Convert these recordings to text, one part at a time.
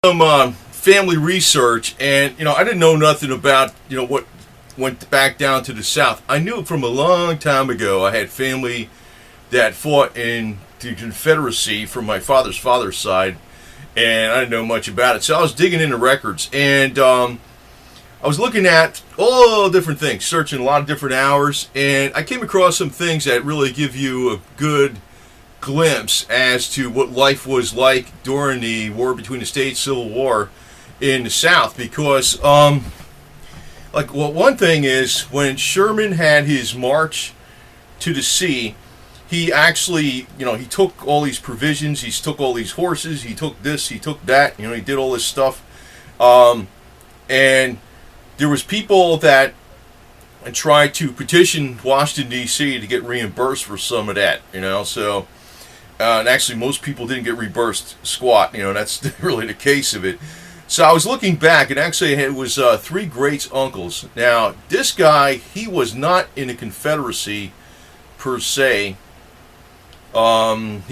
Some family research, and I didn't know nothing about what went back down to the South. I knew from a long time ago. I had family that fought in the Confederacy from my father's side, and I didn't know much about it. So I was digging into records, and I was looking at all different things, searching a lot of different hours, and I came across some things that really give you a good glimpse as to what life was like during the war between the states, Civil War in the South. Because, one thing is when Sherman had his march to the sea, he actually, he took all these provisions, he took all these horses, he took this, he took that, he did all this stuff. And there was people that tried to petition Washington, D.C. to get reimbursed for some of that, so... and actually, most people didn't get reimbursed squat. That's really the case of it. So I was looking back, and actually it was three greats uncles. Now, this guy, he was not in the Confederacy per se. He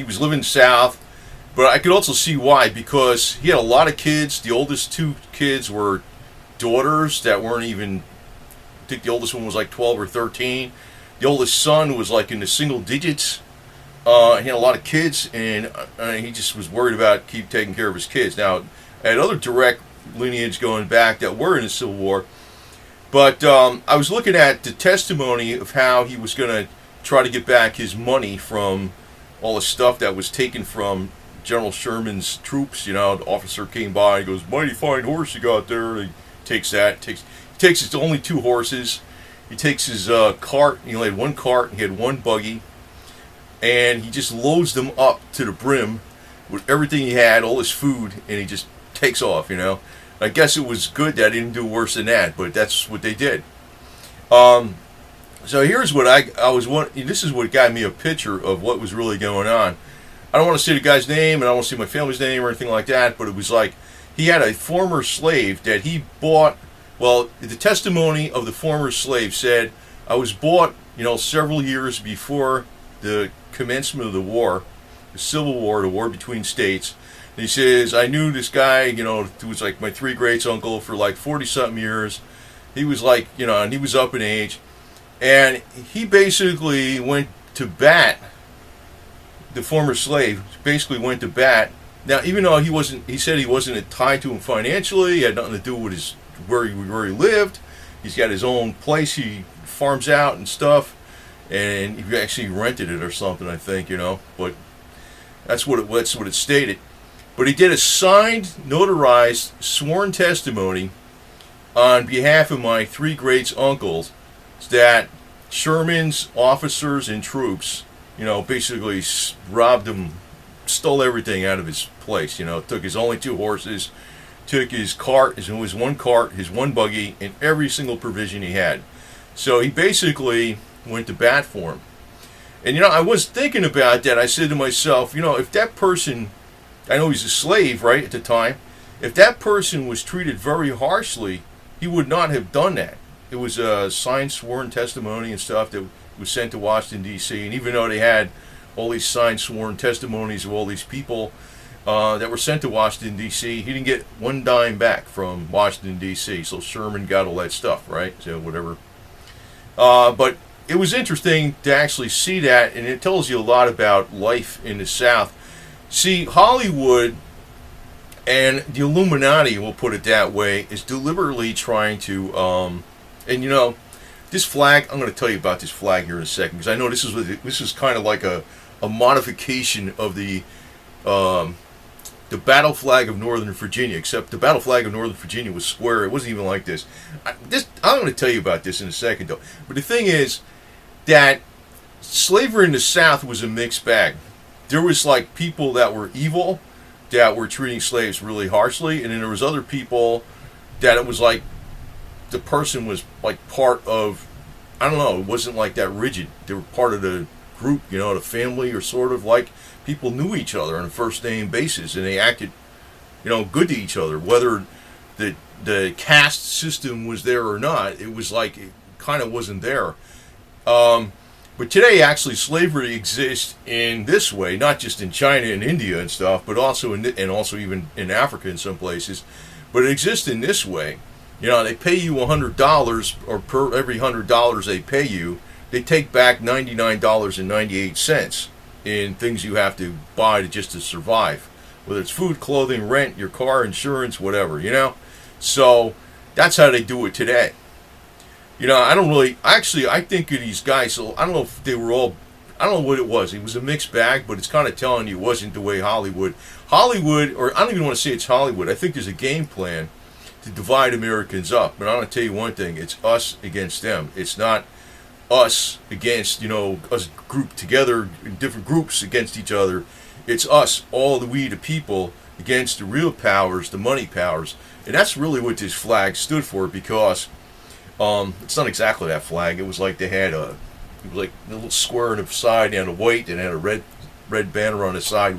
was living south, but I could also see why, because he had a lot of kids. The oldest two kids were daughters that weren't even, I think the oldest one was like 12 or 13. The oldest son was like in the single digits. He had a lot of kids, and he just was worried about keep taking care of his kids. Now, I had other direct lineage going back that were in the Civil War, but I was looking at the testimony of how he was going to try to get back his money from all the stuff that was taken from General Sherman's troops. The officer came by and goes, "Mighty fine horse you got there." He takes that. He takes his only two horses. He takes his cart. He only had one cart. He had one buggy. And he just loads them up to the brim with everything he had, all his food, and he just takes off, I guess it was good that he didn't do worse than that, but that's what they did. So here's what I was this is what got me a picture of what was really going on. I don't want to say the guy's name, and I don't want to say my family's name or anything like that, but it was like he had a former slave that he bought. Well, the testimony of the former slave said, "I was bought, several years before the commencement of the war, the Civil War, the war between states." And he says, "I knew this guy, who was like my three greats uncle for like 40-something years. He was like, and he was up in age. And he basically went to bat, the former slave basically went to bat. Now, even though he said he wasn't tied to him financially, he had nothing to do with where he lived. He's got his own place he farms out and stuff. And he actually rented it or something, I think, but that's what it stated. But he did a signed, notarized, sworn testimony on behalf of my three greats uncles that Sherman's officers and troops, basically robbed him, stole everything out of his place. Took his only two horses, took his cart, his one cart, his one buggy, and every single provision he had. So he basically went to bat for him. And I was thinking about that. I said to myself, if that person, I know he's a slave, right, at the time, if that person was treated very harshly, he would not have done that. It was a signed, sworn testimony and stuff that was sent to Washington, D.C. And even though they had all these signed, sworn testimonies of all these people that were sent to Washington, D.C., he didn't get one dime back from Washington, D.C. So Sherman got all that stuff, right? So whatever. But it was interesting to actually see that, and it tells you a lot about life in the South. See, Hollywood and the Illuminati, we'll put it that way, is deliberately trying to, this flag, I'm going to tell you about this flag here in a second, because I know this is kind of like a modification of the battle flag of Northern Virginia, except the battle flag of Northern Virginia was square. It wasn't even like this. I'm going to tell you about this in a second, though. But the thing is that slavery in the South was a mixed bag. There was like people that were evil, that were treating slaves really harshly, and then there was other people that it was like the person was like part of, I don't know, it wasn't like that rigid. They were part of the group, the family, or sort of like people knew each other on a first name basis, and they acted, good to each other. Whether the caste system was there or not, it was like it kind of wasn't there. But today, actually, slavery exists in this way, not just in China and India and stuff, but also and also even in Africa in some places. But it exists in this way. They pay you $100, or per every $100 they pay you, they take back $99.98 in things you have to buy just to survive, whether it's food, clothing, rent, your car, insurance, whatever. So that's how they do it today. I don't really, actually, I think of these guys, so I don't know if they were all, I don't know what it was. It was a mixed bag, but it's kind of telling you it wasn't the way Hollywood, or I don't even want to say it's Hollywood. I think there's a game plan to divide Americans up. But I'm going to tell you one thing, it's us against them. It's not us against, us grouped together in different groups against each other. It's us, all the people, against the real powers, the money powers. And that's really what this flag stood for, because it's not exactly that flag. It was like they had it was like a little square on the side and a white, and had a red banner on the side.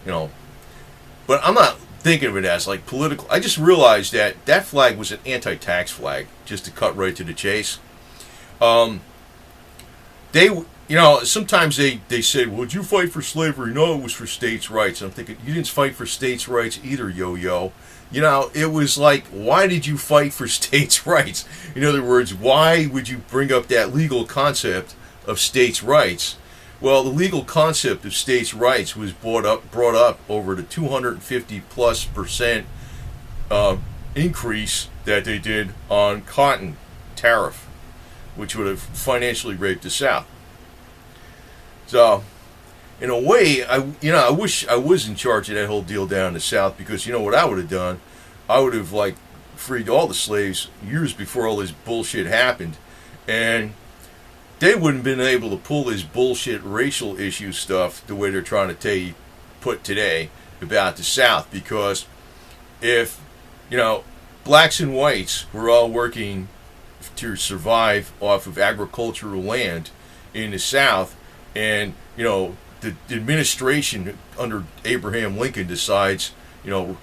But I'm not thinking of it as like political. I just realized that flag was an anti-tax flag, just to cut right to the chase. Sometimes they say, well, did you fight for slavery? No, it was for states' rights. I'm thinking, you didn't fight for states' rights either, yo-yo. It was like, why did you fight for states' rights? In other words, why would you bring up that legal concept of states' rights? Well, the legal concept of states' rights was brought up over the 250+% increase that they did on cotton tariff, which would have financially raped the South. So, in a way, I wish I was in charge of that whole deal down in the South, because what I would have done? I would have freed all the slaves years before all this bullshit happened, and they wouldn't have been able to pull this bullshit racial issue stuff the way they're trying to put today about the South, because if blacks and whites were all working to survive off of agricultural land in the South, and the administration under Abraham Lincoln decides, to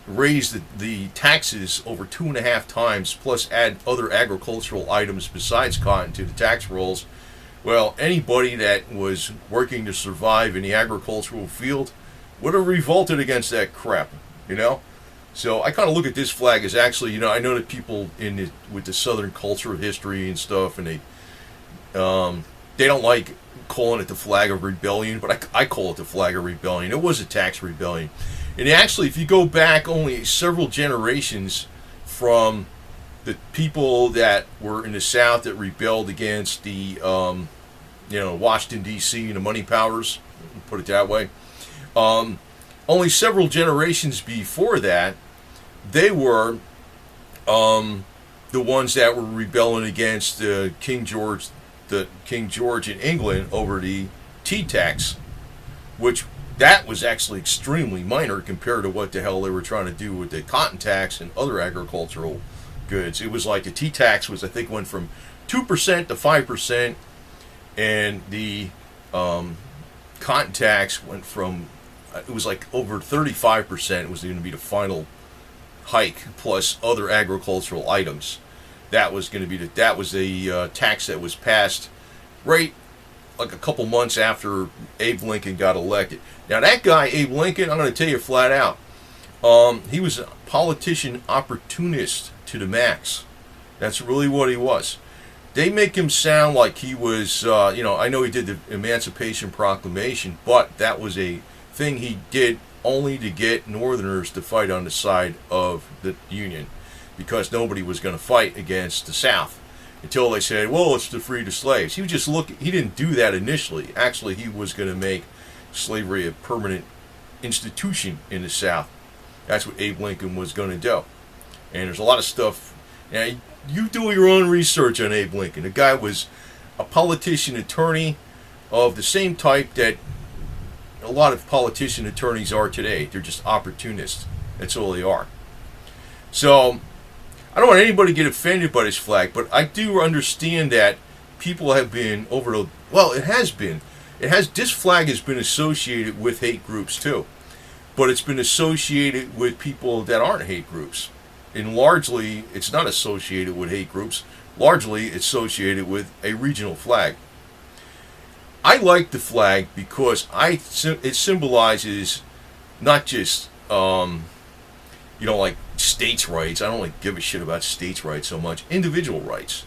raise the taxes over 2.5 times, plus add other agricultural items besides cotton to the tax rolls. Well, anybody that was working to survive in the agricultural field would have revolted against that crap, So I kind of look at this flag as actually, I know that people with the Southern culture of history and stuff, and they don't like calling it the flag of rebellion, but I call it the flag of rebellion. It was a tax rebellion. And actually, if you go back only several generations from the people that were in the South that rebelled against the, Washington, D.C. and the money powers, put it that way, only several generations before that, they were the ones that were rebelling against King George in England over the tea tax, which that was actually extremely minor compared to what the hell they were trying to do with the cotton tax and other agricultural goods. It was like the tea tax was, I think, went from 2% to 5%, and the cotton tax went from, it was like over 35%. It was going to be the final hike, plus other agricultural items. That was going to be that was the tax that was passed right like a couple months after Abe Lincoln got elected. Now that guy, Abe Lincoln, I'm going to tell you flat out, he was a politician opportunist to the max. That's really what he was. They make him sound like he was, I know he did the Emancipation Proclamation, but that was a thing he did only to get Northerners to fight on the side of the Union, because nobody was going to fight against the South until they said, well, it's to free the slaves. He was just he didn't do that initially. Actually, he was going to make slavery a permanent institution in the South. That's what Abe Lincoln was going to do. And there's a lot of stuff. Now, you do your own research on Abe Lincoln. The guy was a politician attorney of the same type that a lot of politician attorneys are today. They're just opportunists. That's all they are. So I don't want anybody to get offended by this flag, but I do understand that people have been this flag has been associated with hate groups too, but it's been associated with people that aren't hate groups, and largely it's not associated with hate groups. largely associated with a regional flag. I like the flag because it symbolizes not just like states' rights. I don't like give a shit about states' rights so much. Individual rights,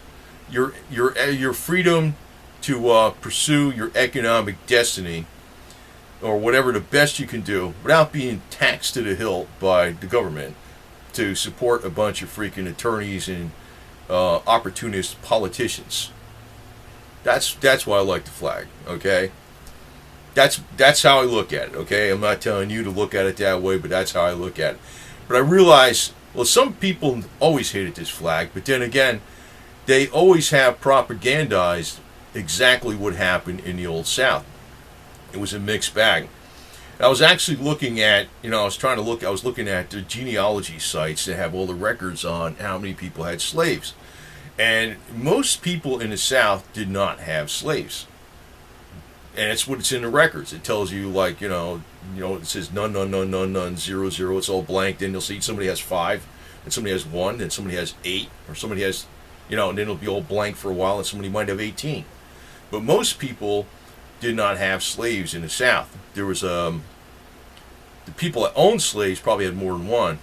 your freedom to pursue your economic destiny or whatever the best you can do without being taxed to the hilt by the government to support a bunch of freaking attorneys and opportunist politicians. That's why I like the flag. Okay, that's how I look at it. Okay, I'm not telling you to look at it that way, but that's how I look at it. But I realize, well, some people always hated this flag, but then again, they always have propagandized exactly what happened in the Old South. It was a mixed bag. I was actually looking at, I was looking at the genealogy sites that have all the records on how many people had slaves. And most people in the South did not have slaves. And it's what it's in the records. It tells you, like, it says none, none, none, none, none, 0, 0. It's all blank. Then you'll see somebody has 5, and somebody has 1, and somebody has 8, or somebody has, and then it'll be all blank for a while, and somebody might have 18. But most people did not have slaves in the South. There was the people that owned slaves probably had more than one,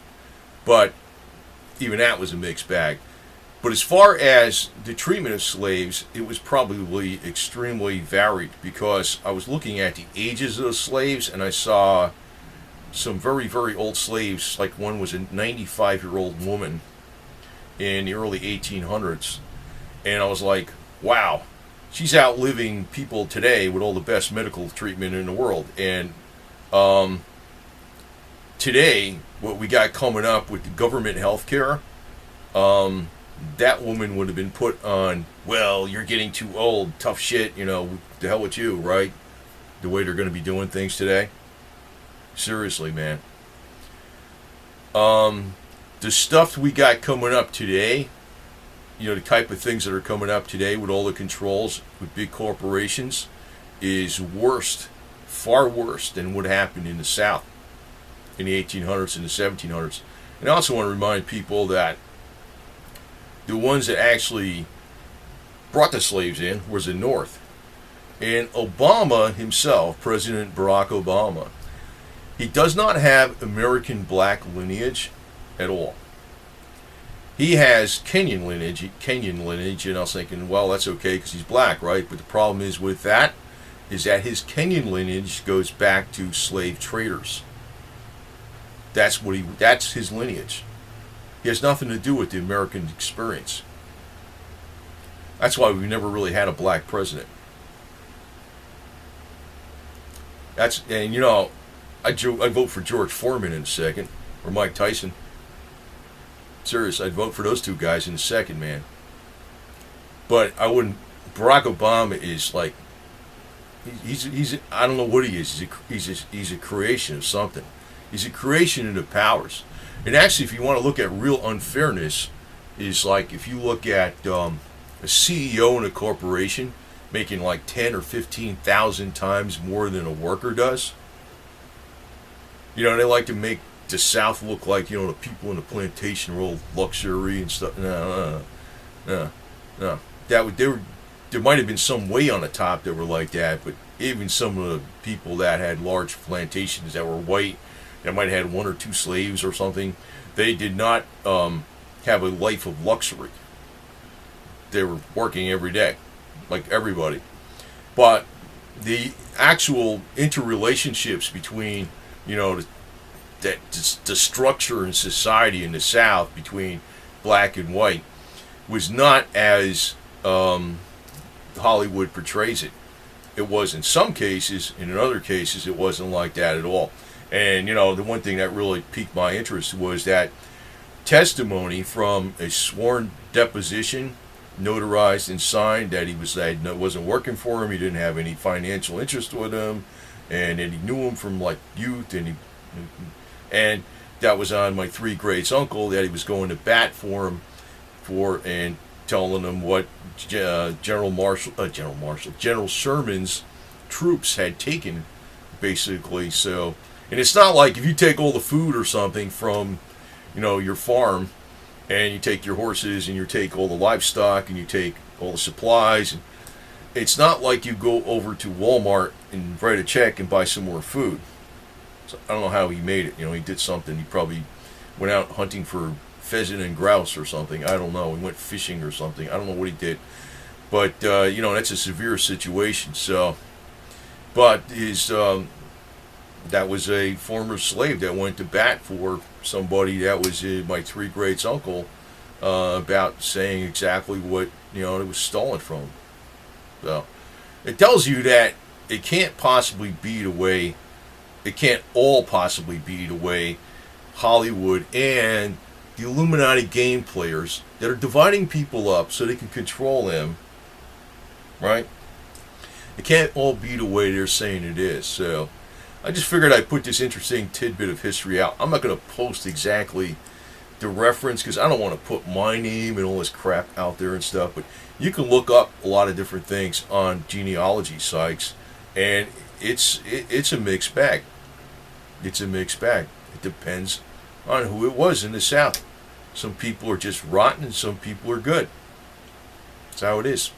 but even that was a mixed bag. But as far as the treatment of slaves, it was probably extremely varied, because I was looking at the ages of the slaves, and I saw some very, very old slaves. Like, one was a 95-year-old woman in the early 1800s, and I was like, wow, she's outliving people today with all the best medical treatment in the world. And today, what we got coming up with the government health care, that woman would have been put on, well, you're getting too old, tough shit, the hell with you, right? The way they're going to be doing things today. Seriously, man. The stuff we got coming up today, the type of things that are coming up today with all the controls with big corporations, is worse, far worse than what happened in the South in the 1800s and the 1700s. And I also want to remind people that the ones that actually brought the slaves in was the North. And Obama himself, President Barack Obama, he does not have American black lineage at all. He has Kenyan lineage, and I was thinking, well, that's okay because he's black, right? But the problem is with that is that his Kenyan lineage goes back to slave traders. That's his lineage. He has nothing to do with the American experience. That's why we've never really had a black president. I'd vote for George Foreman in a second, or Mike Tyson. Serious, I'd vote for those two guys in a second, man. But I wouldn't. Barack Obama is like, he's I don't know what he is. He's a creation of something. He's a creation of the powers. And actually, if you want to look at real unfairness, is like if you look at a CEO in a corporation making like 10 or 15,000 times more than a worker does. They like to make the South look like, the people in the plantation are all luxury and stuff. No. There might have been some way on the top that were like that, but even some of the people that had large plantations that were white, that might have had 1 or 2 slaves or something, they did not have a life of luxury. They were working every day, like everybody. But the actual interrelationships between, the structure in society in the South between black and white was not as Hollywood portrays it. It was in some cases, and in other cases it wasn't like that at all. And, the one thing that really piqued my interest was that testimony from a sworn deposition, notarized and signed, that wasn't working for him, he didn't have any financial interest with him, and that he knew him from, like, youth, and that was on my 3 greats uncle, that he was going to bat for him, and telling him what General Sherman's troops had taken, basically. So, and it's not like if you take all the food or something from, your farm, and you take your horses and you take all the livestock and you take all the supplies. And it's not like you go over to Walmart and write a check and buy some more food. So I don't know how he made it. He did something. He probably went out hunting for pheasant and grouse or something. I don't know. He went fishing or something. I don't know what he did. But, that's a severe situation. So, but that was a former slave that went to bat for somebody that was my three greats uncle, about saying exactly what, it was stolen from him. So, it tells you that it can't possibly be the way, it can't all possibly be the way Hollywood and the Illuminati game players that are dividing people up so they can control them, right? It can't all be the way they're saying it is. So I just figured I'd put this interesting tidbit of history out. I'm not going to post exactly the reference because I don't want to put my name and all this crap out there and stuff, but you can look up a lot of different things on genealogy sites, and it's a mixed bag. It's a mixed bag. It depends on who it was in the South. Some people are just rotten and some people are good. That's how it is.